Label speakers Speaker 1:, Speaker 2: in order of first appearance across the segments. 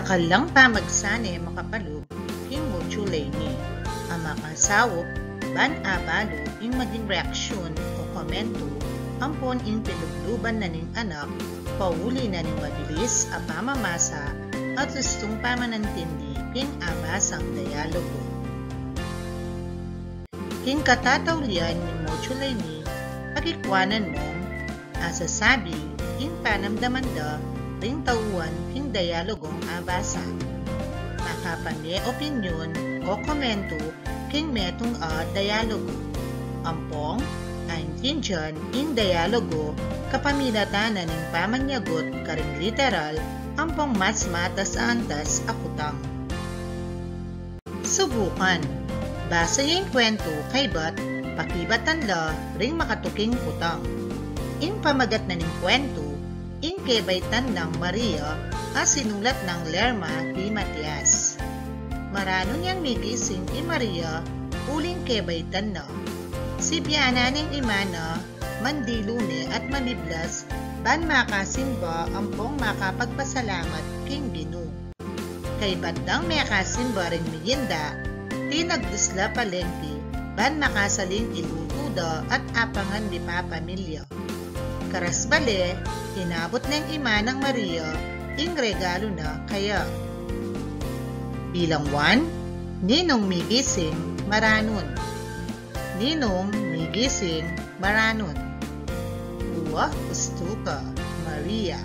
Speaker 1: Akalang pamagsane makapalug king muchulay ni ang makasawop ban abalo ing maging reaksyon o komento ampon ing pinugluban na ning anak pauli na ning mabilis a pamamasa at gustong pamanantindi king abasang dialogo. King katatawlian ning muchulay ni pagikwanan mong asasabi ing panamdaman da ring tauan king dialogong abasa. Makapanye opinyon o komento king metong dialogo. Ampong, aintindihan ing dialogo kapamilatan na ning pamanyagot karing literal ampong mas matas antas akutang. Subukan. Basa yung kwento kay bat pakibatan la ring makatuking kutang. Ing pamagat na ning kwento ing kebaitan ng Maria sinulat ng Lerma di Matias. Marano niyang migising ni Maria uling kebaitan na. Si biyana ning imana mandilune at mamiblas ban makasimba ampong makapagpasalamat king Ginoo. Kay batdang makasimba ring miyenda ti nagdusla palengke ban makasaling ilutuda at apangan di papamilya. Karas bale, inabot ng ima ng Maria ing regalo na kaya. Bilang 1, ninong migising maranon. Ninong migising maranon. Uwa gusto ka, Maria.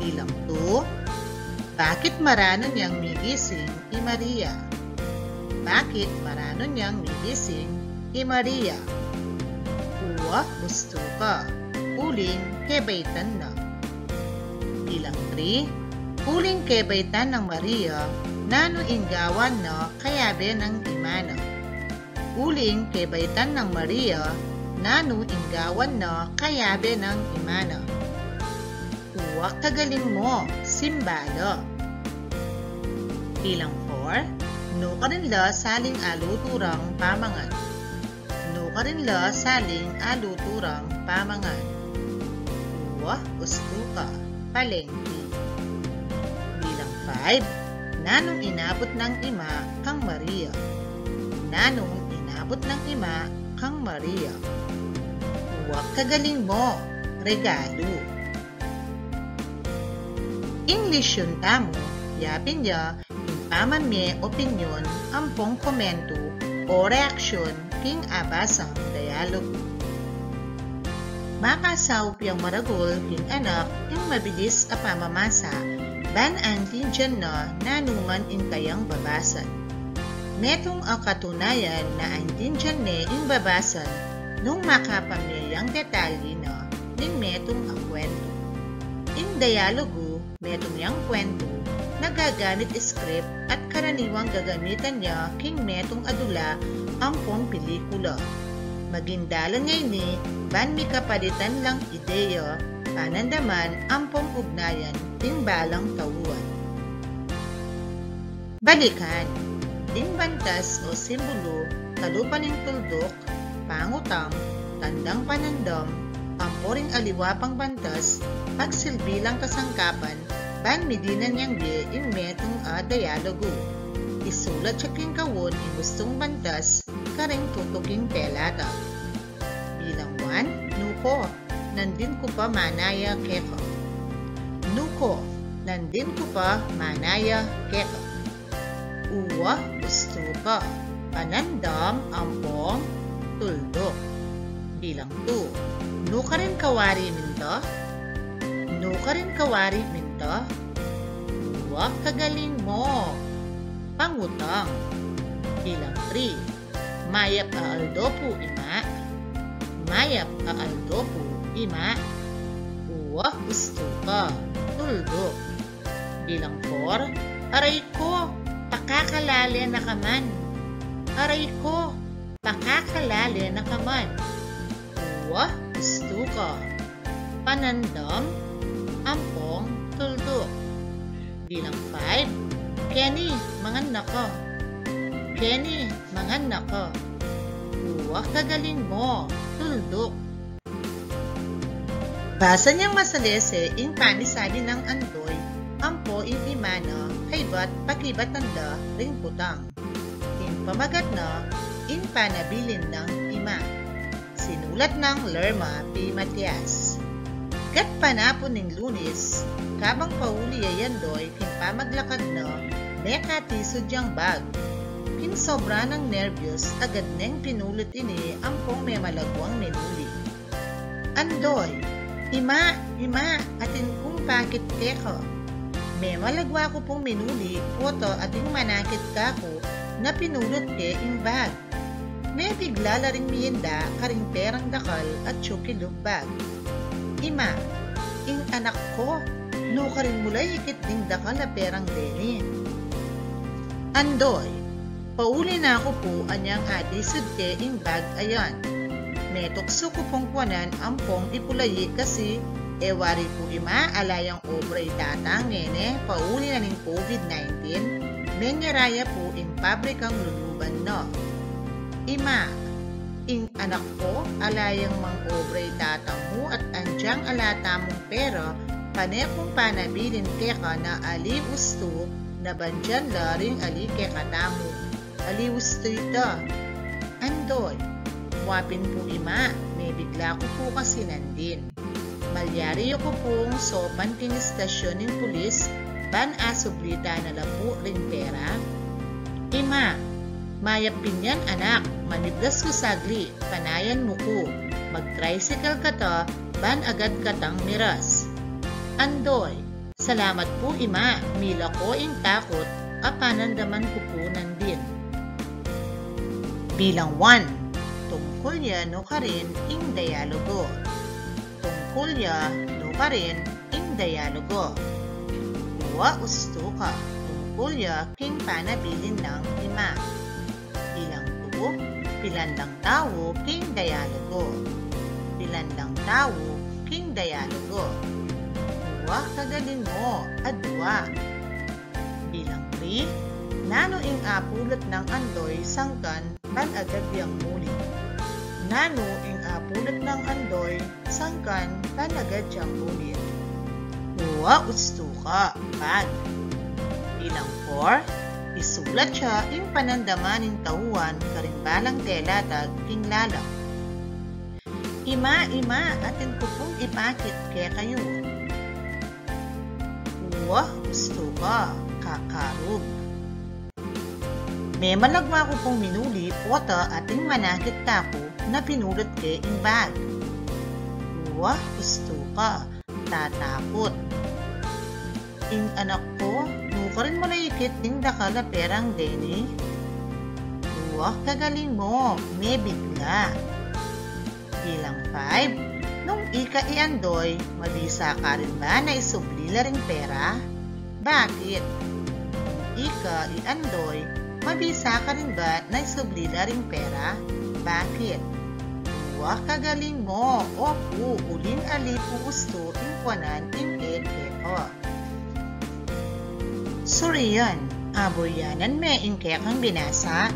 Speaker 1: Bilang 2, bakit maranon niyang migising i Maria? Bakit maranon niyang migising i Maria? Uwa gusto ka. Uling kebaitan na. Bilang 3, uling kebaitan ng Maria nano inggawan na kayabe ng imana. Uling kebaitan ng Maria nano inggawan na kayabe ng imana. Uwak kagaling mo, simbalo. Bilang 4, no ka rin la saling aluturang pamangan. No ka rin la saling aluturang pamangan. Gusto ka, palengke. Bilang 5, nanong inabot ng ima kang Maria. Nanong inabot ng ima kang Maria. Huwag kagaling mo, regalo. English yun tamo, yapin niya, impaman me opinyon, ampong komento o reaksyon king abasang dialogo. Makasawp yung maragol king anak ing mabilis a pamamasa ban ang tindiyan na nanuman ing kayang babasan. Metong ang katunayan na ang tindiyan ne ing babasan nung makapamiyang detalye na ning metong ang kwento. Ing dialogo, metong yang kwento, nagagamit script at karaniwang gagamitan niya king metong adula ampong pelikula. Magindalan ngayon ni ban mi kapalitan lang ideya panandaman ampong ugnayan ting balang tawuan. Balikan, ting bantas o simbolo talupan ng tuldok, pangutang, tandang panandam, amporing aliwapang bantas, pagsilbilang kasangkapan, ban midinan niyang di ing metong dialogo. Isulat siya king kawon ing gustong bantas karing tutuking telata. Bilang 1, nuko, nandin ko pa manaya keka. Nuko, nandin ko pa manaya keka. Uwa gusto ka, panandam ampong tuldok. Bilang 2, nuka rin kawari minto. Nuka rin kawari minto. Uwa kagaling mo, pangutang. Bilang 3, mayap aaldo po ima. Mayap aaldo po ima. Uwa gusto ka, tuldok. Bilang 4, aray ko, pakakalali na kaman. Aray ko, pakakalali na kaman. Uwa gusto ka, panandam ampong tuldok. Bilang 5, Kenny, mangan nako. Kenny, mangan nako. Uwa kagaling mo, tuldok. Basa niyang masalese ing panisabi ng andoy, ampo in imana kaybat pakibatanda ring putang. In pamagat na in panabilin ng ima. Sinulat ng Lerma P. Matias. Kat panapon ng Lunes, kabang pauli ayandoy kinpamaglakad na mekati sudyang bag. Kinsobra ng nervyos agad neng pinulit ini ampong may malagwang minuli. Andoy, ima, atin kung pakit keko. May malagwa ko pong minuli, poto ating manakit ka ko na pinulot ke ing bag. May bigla la ring miyenda karing perang dakal at chukilog bag. Ima, ing anak ko, no ka rin mulay ikit ding dakal na perang deni. Andoy, pauli na ako po anyang adi sudke ing bag ayan. May tukso ko pong kwanan ampong ipulayi kasi ewari po ima alayang obray tatang ngene pauli na ning COVID-19 menyaraya po ing pabrikang luluban no. Ima, ing anak ko alayang mang obray tatang mo at andyang alata mong pera pane kung panabilin keka na ali usto na bandyan laring ali keka tamo. Ali usto ito. Andoy, wapin po ima, may bigla ko po kasi nandin. Malyari ko pong sopan kinistasyon ng pulis ban asublita na lapu ring pera. Ima, mayapin yan anak, maniblas ko sagli, panayan mo ko. Mag-tricycle ka to, ban agad katang miras. Andoy, salamat po ima, mila ko ing takot, apanandaman ko po nandin. Bilang 1, tungkol ya no ka rin ing dialogo. Tungkol ya no ka rin ing dialogo. Uwa usto ka, tungkol ya king panabilin ng ima. Bilang 2, pilan lang tao king dialogo. Pilan lang tao king dialogo. Uwa kagalin mo, adwa. Bilang 3, nano ing apulot ng andoy sangkan ban agad yang muli. Nano ing apulot ng andoy sangkan ban agad yang muli. Uwa usto ka, bag. Bilang 4, isulat siya ing panandamanin tauhan karimbalang telatag king lalak. Ima, atin ko pong ipakit kaya kayo. Uwa gusto ka, kakarog. May malagwa ko pong minuli, pota ating manakit tako na pinulot ke ing bag. Uwa gusto ka, tatakot. Ing anak ko, nuka rin mo na ikit ding dakala perang deni. Uwa kagaling mo, may bigla. Bilang 5, nung ika iandoy, mabisa ka rin ba na isublila ring pera? Bakit? Nung ika iandoy, mabisa ka rin ba na isublila ring pera? Bakit? Uwa kagaling mo, opo, uling alipo gusto ing kwanan ing keko. Suriyan, aboryanan me ing kekang binasa.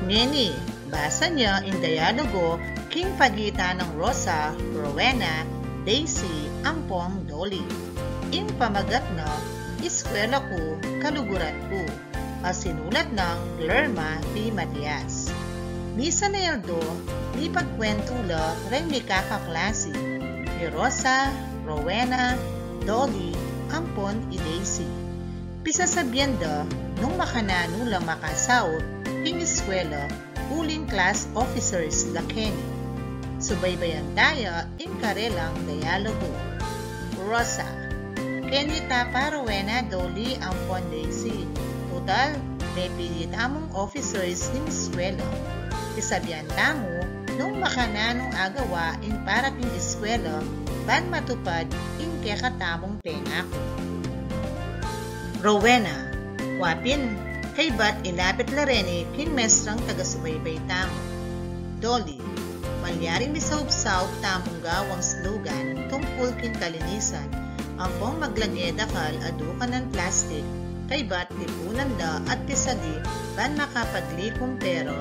Speaker 1: Ngeni, basa niya ing dialogo king pagitan ng Rosa, Rowena, Daisy, Ampong, Dolly. Ing pamagat na, eskwela ko, kaluguran ko. Sinulat ng Lerma P. Matias. Misa na yaldo, ni pagkwentula rin ni kakaklase ni Rosa, Rowena, Dolly, Ampon, i Daisy. Pisasabyan da, nung makananula makasaot, ing eskwela, uling class officers la Kenny. Subaybayan daya ing karelang dialogo. Rosa, Kenny tapa Rowena, Dolly, Ampon, Daisy. Total, may pilit among officers ng eskwela. Isabihan tamo, nung makananong agawa in para king eskwela, ban matupad in kekatamong pengako. Rowena, wapin, kay bat ilapit larene king mestrang taga-subaybay tamo. Dolly, malyaring misaub-saub tamong gawang slogan tungkol king kalinisan, ampong maglagedakal adukan ng plastik, kay bat tipunan da at pisali ban makapaglikong pero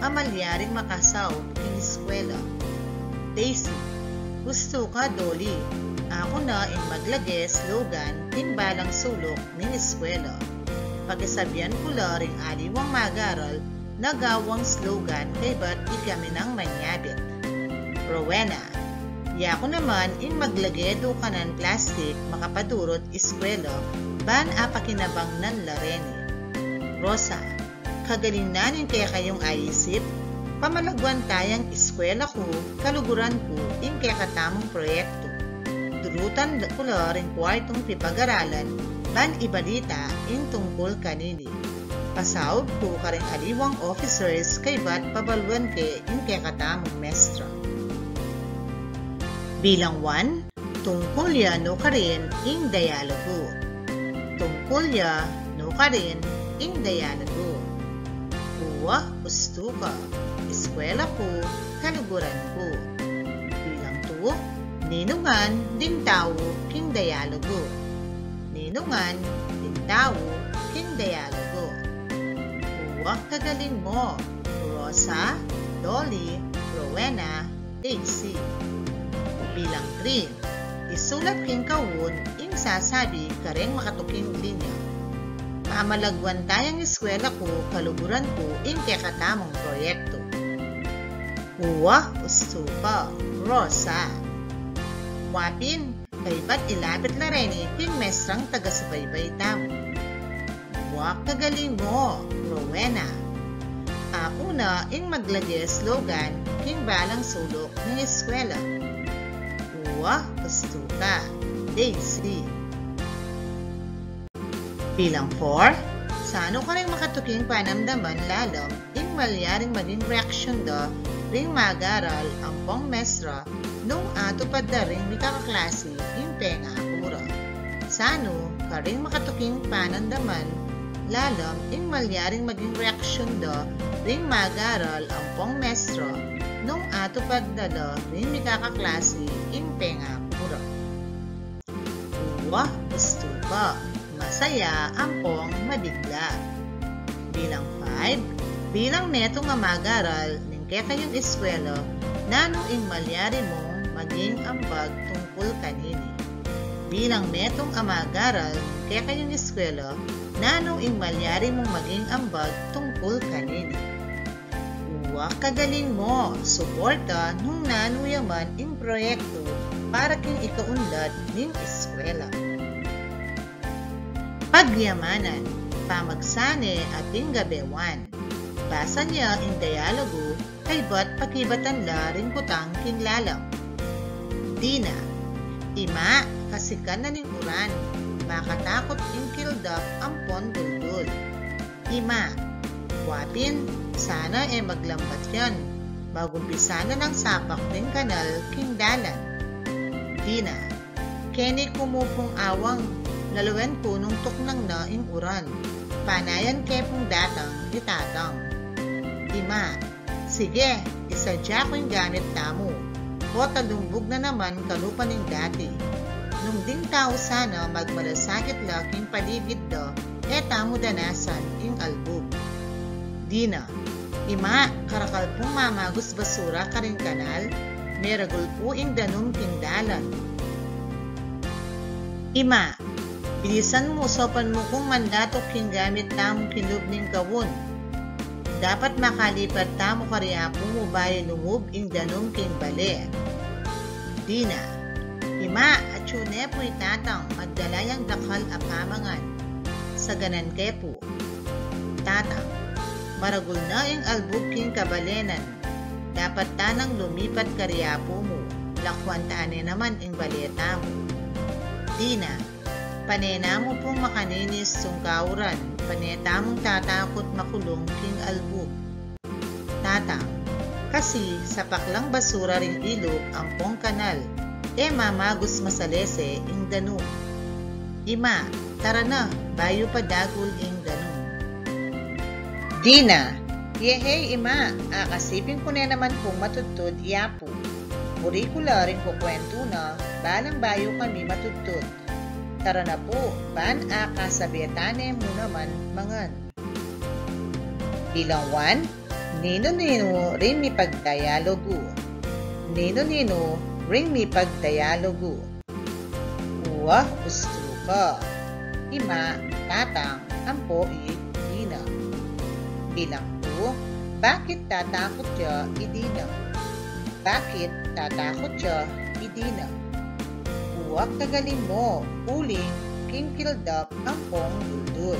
Speaker 1: amalyaring makasaob king eskwela. Daisy, gusto ka Dolly, Ako na in maglage slogan timbalang sulok ning eskwela. Pagkasabihan ko la ring aliwang magaral na gawang slogan kay ba't di kami nang manyabit. Rowena, yako naman in maglage do kanan plastic makapadurot eskwela ban apakinabang nan larene. Rosa, kagaling nanin kaya kayong ayisip, pamalagwan tayang eskwela ko, kaluguran ko, in kaya katamong proyekto. Durutan ko la rin kwartong pipag-aralan, ban ibalita in tungkol kanini. Pasawag ko karing aliwang officers kay ba't pabalwan ke in kaya katamong mestra. Bilang 1, tungkol ya no karin in dialogo. Tungkol ya no karin in dialogo. Uwa, gusto ka. Eskwela ko, kaluguran ko. Bilang 2, ninungan, ding tao, king dialogo. Ninungan, ding tao, king dialogo. Uwa, kagaling mo. Rosa, Dolly, Rowena, Daisy. Bilang 3, isulat king kawun, ing sasabi kareng makatuking linya. Pamalagwan tayang eskwela ko, kaluguran ko, ing kakatamong proyekto. Uwa, gusto ka. Rosa. Wapin, kay ba't ilapit la rin king mestrang taga-subaybay tamo. Uwa, kagaling mo. Rowena. Ako na ing maglagay slogan king balang sulok ng eskwela. Uwa, gusto ka. Daisy. Bilang 4, sano ka rin makatuking panamdaman lalong ing malyaring maging reaksyon do ring magaral ang pong mestra nung ato pa da ring mikakaklase ing penga akura. Sano ka rin makatuking panamdaman lalong ing malyaring maging reaksyon do ring magaral ang pong mestra nung ato pa da ring mikakaklase ing penga akura. Uwa, gusto ka. Masaya ang pong mabigla. Bilang 5, bilang neto nga magaral ning kaya kayong eskwela nanong ing malyari mong maging ambag tungkol kanini. Bilang netong amagaral ning kaya kayong eskwela nanong ing malyari mong maging ambag tungkol kanini. Uwa, kagaling mo. Suporta nung nanuyaman ing proyekto para king ikaunlad ning eskwela. Pagyamanan, pamagsane ating gabewan. Basa niya in dialogo kay ba't pakibatan la rin kutang kinlalam. Dina, ima, kasikan na ning uran, makatakot ing kildap ang ponduldul. Ima, wapin, sana maglambat yan, magumpisa na ng sapak ng kanal king dalan. Dina, keni kumupong awang, laluwen ko nung tuknang na ing uran. Panayan kepong datang itatang. Ima, sige, isadya ko yung gamit tamo. O talumbog na naman kalupan ng dati. Nung ding tao sana magmalasakit laking paligid do, tamo danasan ing albog. Dina, ima, karakal pong mamagus basura karing kanal, meragul po ing danong tindalan. Ima, bilisan mo sopan mo kung mandato king gamit tamong kinub ning kawon. Dapat makalipat tamo kariya po mo bayi lumub ing danong king bale. Dina, ima at yune po itatang magdalayang dakal apamangan. Sa ganan kepo. Tatang, maragul na ing albog king kabalenan. Dapat tanang lumipat kariya po mo. Lakwan taane naman ing baleta mo. Dina, panena mo pong makaninis sungkauran, paneta mong tatakot makulong king albog. Tatang, kasi sapaklang basura ring ilog ang pong kanal, mamagos masalese ing danong. Ima, tara na, bayo pa dagul ing danong. Dina, yehey ima, akasipin ko na naman pong matutod iyapo. Puri ko la rin ko kwento na, balang bayo kami matutod. Tara na po, ban akasabietane mo naman mangan. Bilang 1, nino-nino ring mi pagdialogo. Nino-nino ring mi pagdialogo. Uwa, gusto ka. Ima, tatang, ampo, dina. Bilang 2, bakit tatakot siya, idina? Bakit tatakot siya, idina? Uwak kagaling mo, uling, kingkildap, ampong, duldul.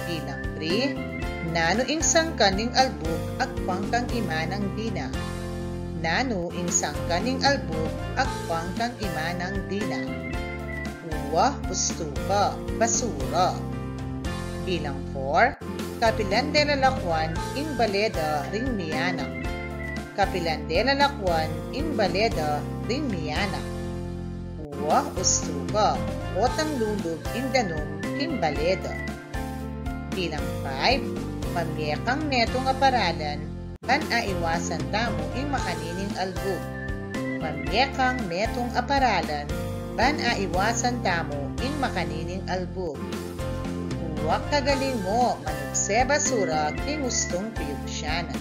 Speaker 1: Bilang 3, nano ing sangkan ning albog, agpang kang ima ng dina. Nano ing sangkan ning albog, agpang kang ima ng dina. Uwa, gusto ka, basura. Bilang 4, kapilan de lalakwan, ing baleda, ring miyanak. Kapilan de lalakwan, ing baleda, ring miyanak. Uwa, gusto ka, otang lulog, ing danom, king baleda. Bilang 5, mamyekang netong aparalan, kan aiwasan tamo ing makanining albog. Mamyekang netong aparalan, kan aiwasan tamo ing makanining albog. Uwak kagaling mo, manugse basura, king gustong piyuksyanan.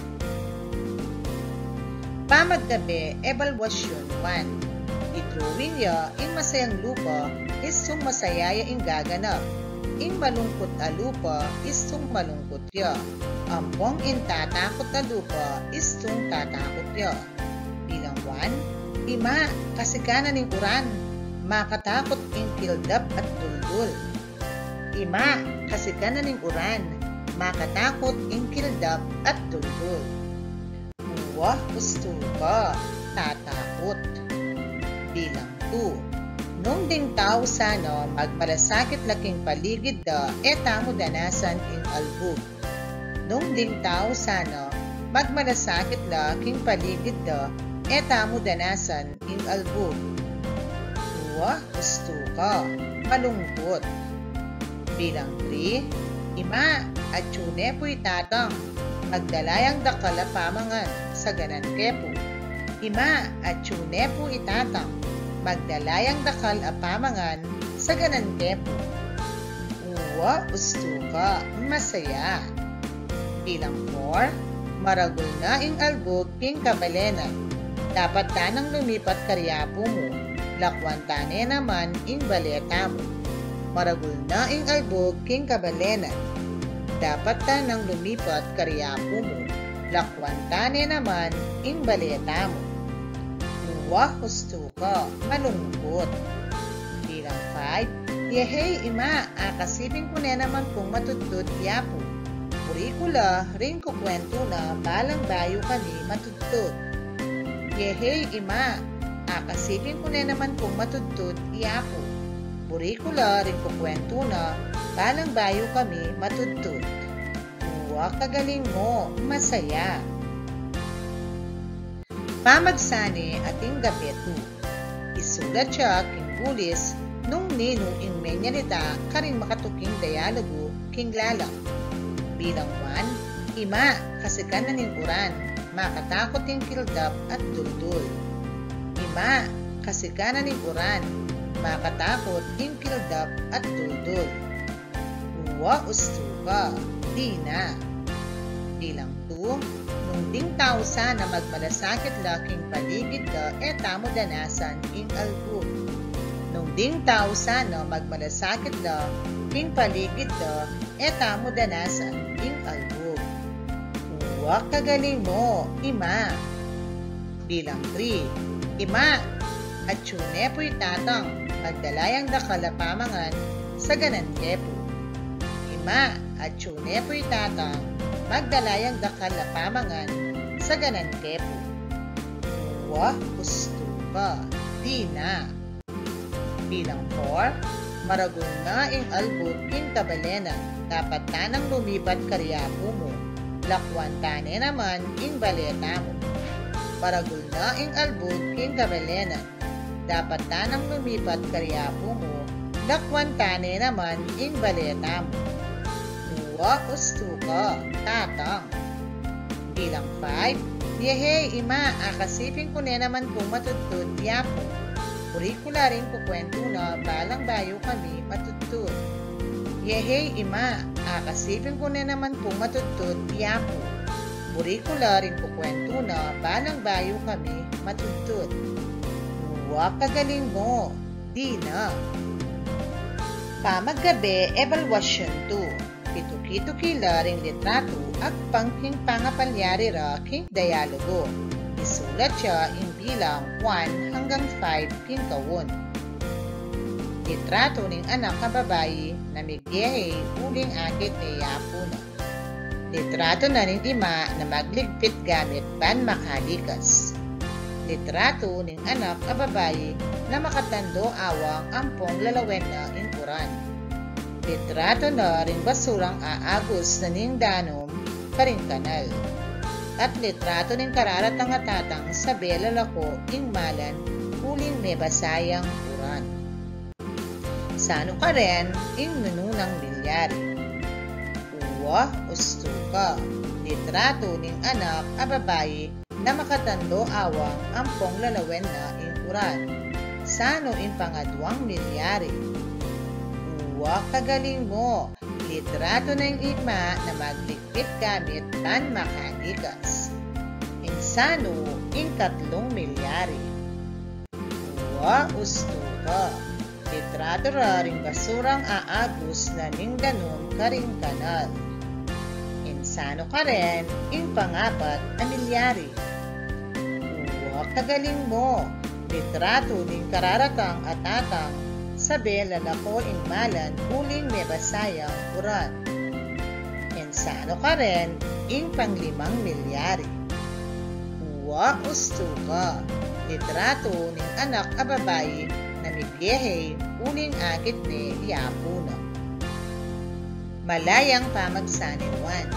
Speaker 1: Pamaggabi, ebalwasyon 1. Idrawing ya, ing masayang lupa, isong masayaya ing gaganap. Ing malungkot a lupa, isong malungkot ya. Ampong in tatakot a lupa, isong tatakot ya. Bilang 1, ima, kasikanan ing uran, makatakot ing kildap at duldul. Ima, kasikanan ing uran, makatakot ing kildap at duldul. Uwa, gusto ka, tatakot. Bilang 2, nung ding tao sana magmalasakit laking paligid da, tamo danasan ing albog. Nung ding tao sana magmalasakit laking paligid da, tamo danasan ing albog. Uwa, gusto ka, malungkot. Bilang 3, ima, at tune po'y tatang, magdalayang dakala pamangan sa ganan kepo. Ima, at tune po'y tatang, magdalayang dakal apamangan sa ganan kepo. Uwa, gusto ka, masaya. Bilang 4, maragul na ing albog king kabalena, dapat tanang lumipat karyapo mo, lakwan tane naman ing baleta mo. Maragul na ing albog king kabalena, dapat tanang lumipat karyapo mo, lakwan tane naman ing baleta mo. Uwa, gusto ka, malungkot. Bilang 5, yehey ima, akasipin ko na naman kung matutut yapo. Kurikula, rin ko kwento na balang bayo kami matutut. Yehey ima, akasipin ko na naman kung matutut yapo. Kurikula, rin ko kwento na balang bayo kami matutut. Uwa, kagaling mo, masaya. Pamagsani ating gabetu. Isulat siya king bulis nung nino ing menyalita karing makatuking dialogo king lalang. Bilang 1, ima, kasikanan ning uran, makatakot ing kildap at duldul. Ima, kasikanan ning uran, makatakot ing kildap at duldul. Uwa, gusto ka, di na. Bilang 2, nung ding tao sana magmalasakit laking paligid da, tamo danasan ing albog. Nung ding tao sana magmalasakit laking paligid da, tamo danasan ing albog. Uwa, kagaling mo, ima. Bilang 3, ima, at tune po'y tatang, magdalayang dakala pamangan sa ganan kepo. Ima, at tune po'y tatang, magdalayang dakala pamangan sa ganan kepo. Uwa, gusto ka, di na. Bilang 4, maragul na ing albog king kabalena, dapat tanang lumipat karyapo mo, lakwan tane naman ing baleta mo. Maragul na ing albog king kabalena, dapat tanang lumipat karyapo mo, lakwan tane naman ing baleta mo. Uwa, gusto ka, tatang. Bilang 5, yehey ima, akasipin ko na naman kung matutut yapo. Kurikula rin ko kwento na balang bayo kami matutut. Yehey ima, akasipin ko na naman kung matutut yapo. Kurikula rin ko kwento na balang bayo kami matutut. Uwa, kagaling mo, Di na. Pamaggabi, evaluasyon 2. Pitu-kitu kila ring litrato at pangking pangapalyari ra king dialogo. Isulat siya in bilang 1 hanggang 5 king kawon. Litrato ning anak ka babayi na migyehe uling akit ni yapo na. Litrato na ning ima na magligpit gamit ban makalikas. Litrato ning anak ka babayi na makatando awang ampong lalawen na inkuran. Litrato na ring basurang aagos na ning danom karing kanal. At litrato ning kararatang atatang sa belalako ing malan uling may basayang uran. Sano ka rin ing nununang bilyari. Uwa ustuka. Litrato ning anak a babayi na makatando awang ampong lalawen na ing uran. Sano ing pangadwang bilyari. Uwa kagaling mo. Litrato ng ima na magligpit gamit tan makalikas. Insano ing 3 milyari. Uwa ustuka. Litrato ra ring basurang aagos na ning danom karing kanal. Insano ka rin ing pangapat na milyari. Uwa kagaling mo. Litrato ning kararatang atatang sa belalako ing malan uling may basayang uran. Insano ka rin ing 5 milyari. Uwa ustuka. Litrato ning anak a babayi na migyehe uling akit ni yapuno. Malayang pamagsaniwan.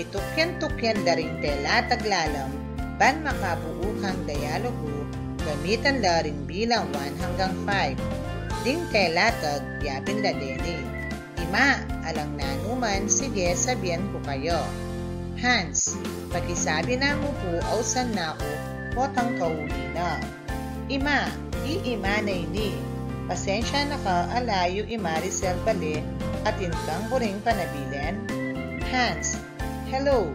Speaker 1: Pitukyan-tukyan daring tela taglalam ban makabuukang dialogo gamitan la ring bilang 1 hanggang 5. Ding telatag yapin la deni. Ima, alang nanuman, sige sabihan ko kayo. Hans, pakisabi na mo po ausan na ko potang kauli na. Ima, iima na ini. Pasensya na ka alayo Maricel bali at inkang buring panabilin. Hans, hello,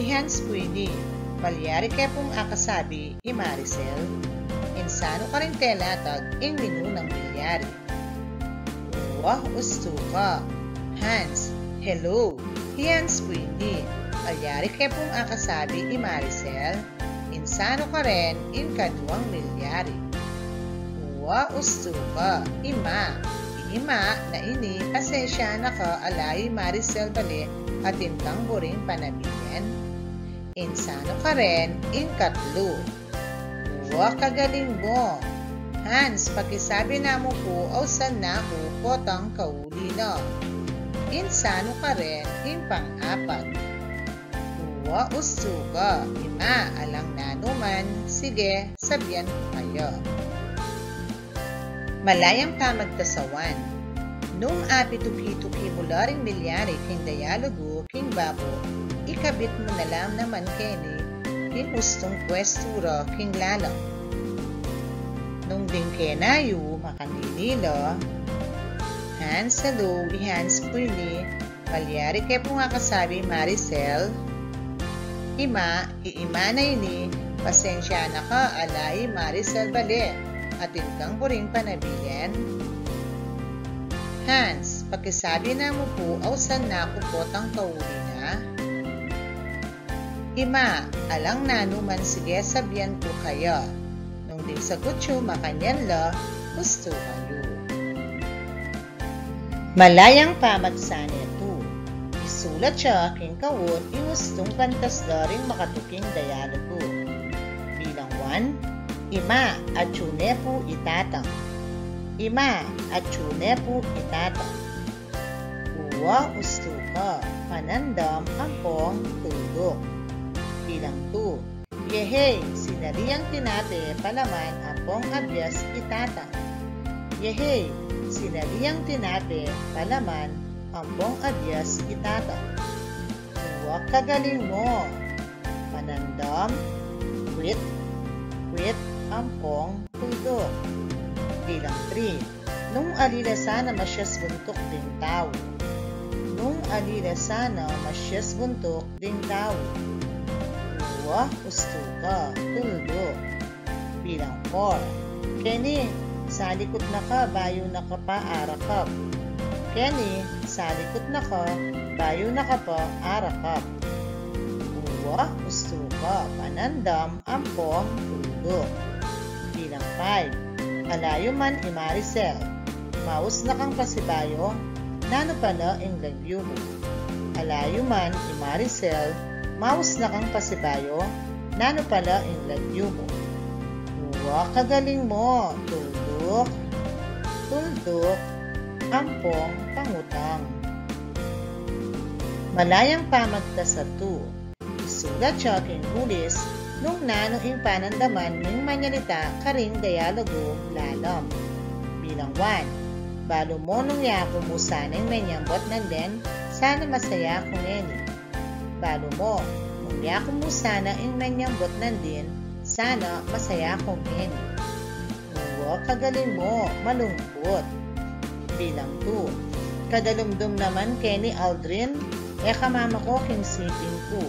Speaker 1: Hans po ini. Palyari kaya pong akasabi Maricel. Insano ka rin telatag ing minunang bilyari. Uwa ustuka. Hans, hello, Hans po ini. Palyari kaya pong akasabi Maricel. Insano ka rin ing 2 milyari. Uwa ustuka. Ima na ini pasensya na ka alay Maricel bali at intang buring panabilin. Insano ka rin ing 3. Uwa kagaling mo. Hans, pakisabi na mo po ausan na ko potang kauli na. Insano ka rin ing 4. Uwa ustuka. Ima, alang nanuman, sige, sabihan ko kayo. Malayang pamagtasawan. Nung apituki-tuki mula ring milyari king dialogo king babo, ikabit mo na lang naman kini king ustong pwestura king lalang. Nung ding kenayo makanililo, Hans, hello, Hans po ini, palyari kaya po nga kasabi Maricel. Ima, iima na ini, pasensya na ka alay Maricel bali, at inkang buring panabilin. Hans, pakisabi na mo po ausan na ko potang kauli na. Ima, alang nanuman sige sabihan ko kayo. Nung ding sagot siyo makanyan la, gusto kayo. Malayang pamagsanit. Isulat siya king kawot inustong pantasdaring makatuking dialogo. Bilang 1, ima at tune po itatang. Ima at tune po itatang. Uwa ustuka, panandam ampong tulog. Bilang 2, yehey, sinariyang tinate palaman ampong abyas itatang. Yehey, sinariyang tinate palaman ampong abyas itatang. Uwa kagaling mo. Panandam, quit, ampong tuldok. Bilang 3, nung alila sana masyas buntok ding tao. Nung alila sana masyas buntok ding tao. Uwa ustuka, tuldok. Bilang 4, keni, salikot na ka, bayo na ka pa, arakap. Kenny, salikot na ka, bayo na ka pa, arakap. Uwa, gusto ka, panandam, ampong, tuldok. Bilang 5. Alayo man imaricel, maus na kang pasibayo, nano pala ang lagyo mo. Alayo man imaricel, maus na kang pasibayo, nano pala ang lagyo mo. Uwa, kagaling mo, tuldok, tuldok, ampong, pangutang. Malayang pamagta sa 2. Isulat siya king hulis, nung nano ing panandaman ng manyalita karing dialogo lalam. Bilang 1. Balo mo nung yako mo sanang menyambot ng den, sana masaya kung eni. Balo mo, nung yako mo sana ing menyambot ng den, sana masaya kung eni. Uwa, kagaling mo, malungkot. Bilang 2. Kadalumdum naman Kenny Aldrin, kamama ko kinsipin ko.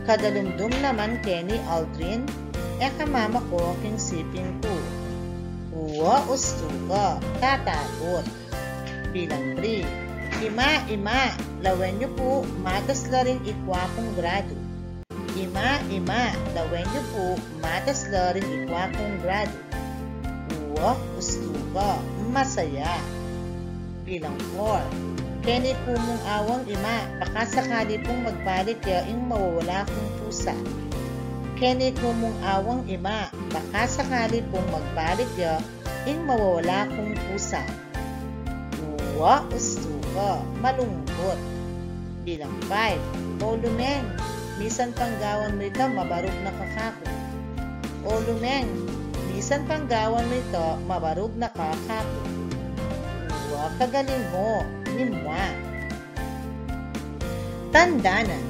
Speaker 1: Kadalumdum naman Kenny Aldrin, kamama ko kinsipin ko. Uwa, ustuka, tatakot. Bilang 3. Ima, lawen niyo po, matas la rin ikwakong grado. Ima, lawen niyo po, matas la rin ikwakong grado. Uwa, ustuka, masaya. Bilang 4. Kenny kumong awang ima, baka sakali pong magbalik ya ing mawawala kong pusa. Kenny kumong awang ima, baka sakali pong magbalik ya ing mawawala kong pusa. Uwa, ustuka, malungkot. Bilang 5. O lumeng, bisan panggawan mo ito, mabarog na kakako. O lumeng, bisan panggawan mo ito, mabarog na kakako. Uwa, kagaling mo, nimwa. Tandanan,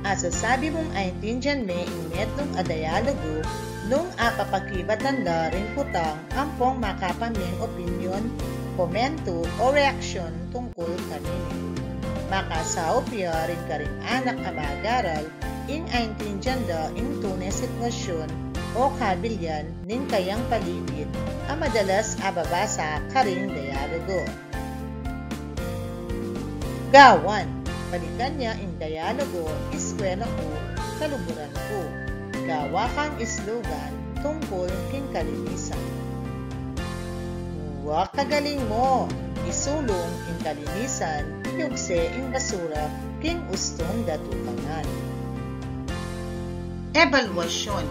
Speaker 1: asasabi mong aintindihan me ing metong adayalogo nung apapakibatan la rin putang ampong makapaming opinyon, komento o reaksyon tungkol kanini. Makasaopya rin ka rin anak amagaral ing aintindihan da ing tunay sitwasyon o kabilyan nin kayang paligid ang madalas ababasa karing dialogo. Gawan, balikan niya ing dialogo, eskwela ko, kaluburan ko. Gawa kang slogan tungkol king kalinisan. Uwa, kagaling mo, isulong ing kalinisan, yugse ing basura, king ustong datukanan. Evaluasyon,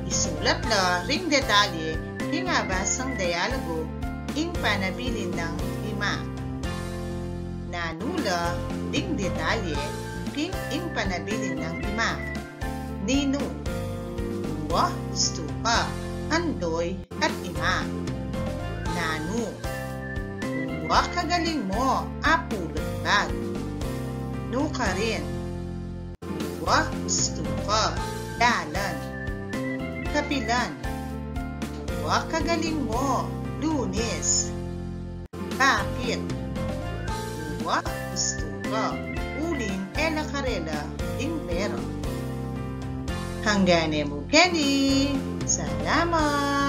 Speaker 1: isulat la ring detalye king abasang dialogo ing panabilin ng 5. Nanula ding detalye king ing panabilin ng 5. Nino, uwa, stupa, andoy at ima. Nanu, uwa, kagaling mo, apulot bag. Nuka rin, uwa, stupa, dalan. Kapilan, uwa, kagaling mo, Lunes. Bakit? Uwa, stupa, uling la karela impero. Hanggang mo, Kenny. Salamat!